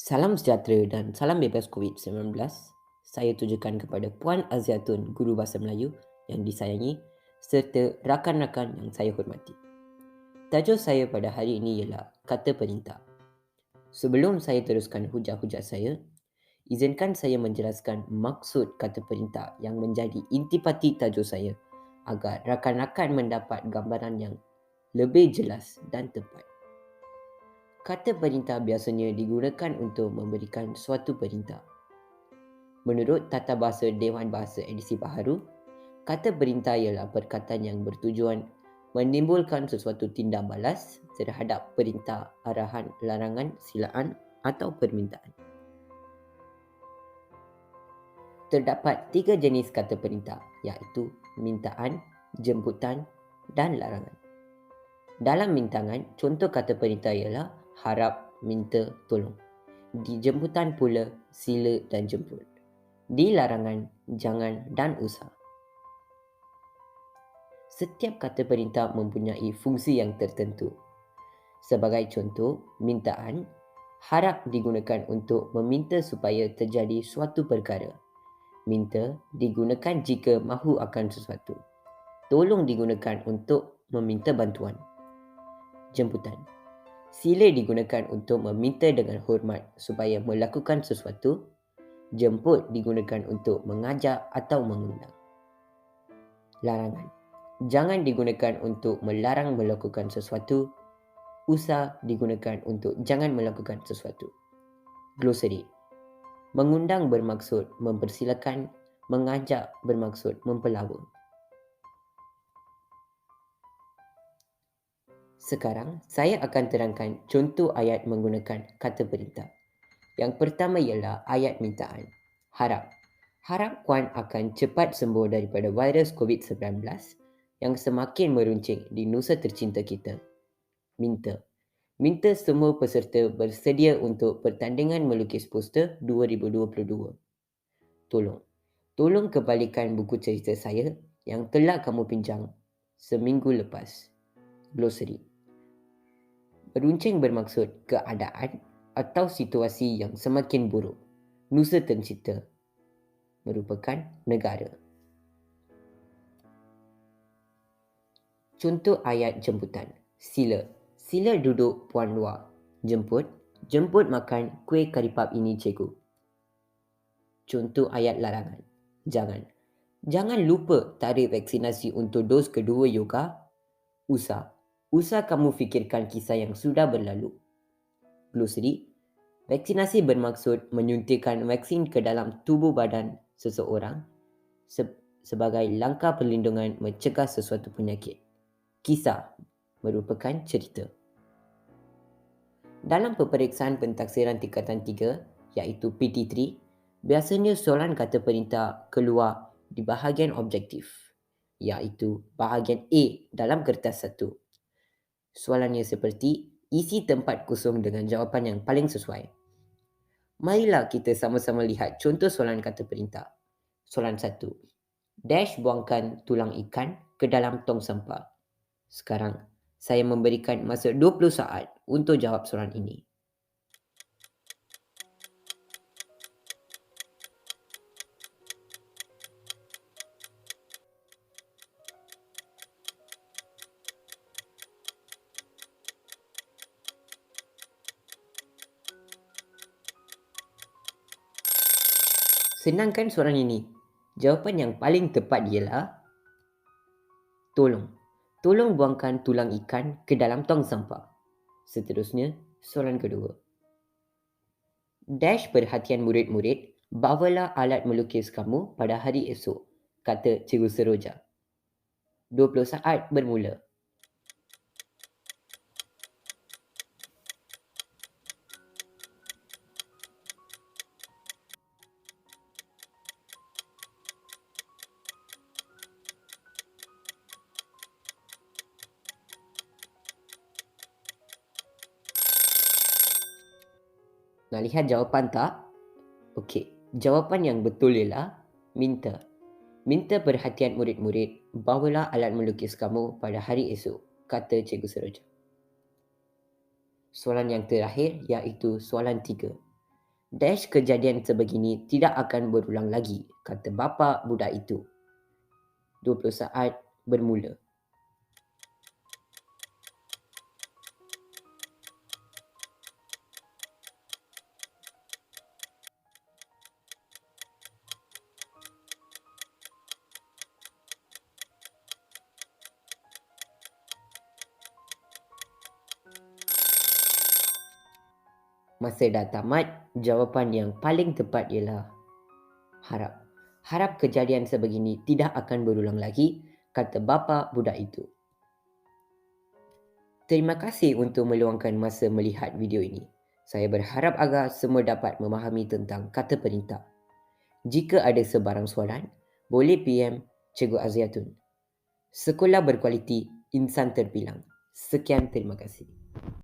Salam sejahtera dan salam bebas COVID-19. Saya tujukan kepada Puan Aziatun, Guru Bahasa Melayu yang disayangi serta rakan-rakan yang saya hormati. Tajuk saya pada hari ini ialah kata perintah. Sebelum saya teruskan hujah-hujah saya, izinkan saya menjelaskan maksud kata perintah yang menjadi intipati tajuk saya agar rakan-rakan mendapat gambaran yang lebih jelas dan tepat. Kata perintah biasanya digunakan untuk memberikan suatu perintah. Menurut Tata Bahasa Dewan Bahasa edisi baharu, kata perintah ialah perkataan yang bertujuan menimbulkan sesuatu tindak balas terhadap perintah, arahan, larangan, silaan atau permintaan. Terdapat 3 jenis kata perintah iaitu mintaan, jemputan dan larangan. Dalam mintangan, contoh kata perintah ialah harap, minta, tolong. Di jemputan pula, sila dan jemput. Di larangan, jangan dan usah. Setiap kata perintah mempunyai fungsi yang tertentu. Sebagai contoh, mintaan, harap digunakan untuk meminta supaya terjadi suatu perkara. Minta digunakan jika mahu akan sesuatu. Tolong digunakan untuk meminta bantuan. Jemputan. Sila digunakan untuk meminta dengan hormat supaya melakukan sesuatu. Jemput digunakan untuk mengajak atau mengundang. Larangan. Jangan digunakan untuk melarang melakukan sesuatu. Usah digunakan untuk jangan melakukan sesuatu. Glosari. Mengundang bermaksud mempersilakan, mengajak bermaksud mempelawa. Sekarang, saya akan terangkan contoh ayat menggunakan kata perintah. Yang pertama ialah ayat mintaan. Harap. Harap Puan akan cepat sembuh daripada virus COVID-19 yang semakin meruncing di nusa tercinta kita. Minta. Minta semua peserta bersedia untuk pertandingan melukis poster 2022. Tolong. Tolong kembalikan buku cerita saya yang telah kamu pinjam seminggu lepas. Glosari. Meruncing bermaksud keadaan atau situasi yang semakin buruk. Nusa tercinta merupakan negara. Contoh ayat jemputan. Sila. Sila duduk puan luar. Jemput. Jemput makan kuih karipap ini cikgu. Contoh ayat larangan. Jangan. Jangan lupa tarik vaksinasi untuk dos kedua yoga. Usah. Usah kamu fikirkan kisah yang sudah berlalu. Glosari. Vaksinasi bermaksud menyuntikkan vaksin ke dalam tubuh badan seseorang sebagai langkah perlindungan mencegah sesuatu penyakit. Kisah merupakan cerita. Dalam peperiksaan pentaksiran tingkatan 3 iaitu PT3, biasanya soalan kata perintah keluar di bahagian objektif iaitu bahagian A dalam kertas 1. Soalannya seperti isi tempat kosong dengan jawapan yang paling sesuai. Marilah kita sama-sama lihat contoh soalan kata perintah. Soalan 1. Dash buangkan tulang ikan ke dalam tong sampah. Sekarang, saya memberikan masa 20 saat untuk jawab soalan ini. Senangkan soalan ini. Jawapan yang paling tepat ialah tolong. Tolong buangkan tulang ikan ke dalam tong sampah. Seterusnya, soalan kedua. Dash perhatian murid-murid, bawalah alat melukis kamu pada hari esok, kata Cikgu Seroja. 20 saat bermula. Nak lihat jawapan tak? Okey, jawapan yang betul ialah minta. Minta perhatian murid-murid, bawalah alat melukis kamu pada hari esok, kata Cikgu Seroja. Soalan yang terakhir iaitu soalan 3. Dash kejadian sebegini tidak akan berulang lagi, kata bapa budak itu. 20 saat bermula. Masa dah tamat, jawapan yang paling tepat ialah harap. Harap kejadian sebegini tidak akan berulang lagi, kata bapa budak itu. Terima kasih untuk meluangkan masa melihat video ini. Saya berharap agar semua dapat memahami tentang kata perintah. Jika ada sebarang soalan, boleh PM Cikgu Aziatun. Sekolah berkualiti, insan terbilang. Sekian, terima kasih.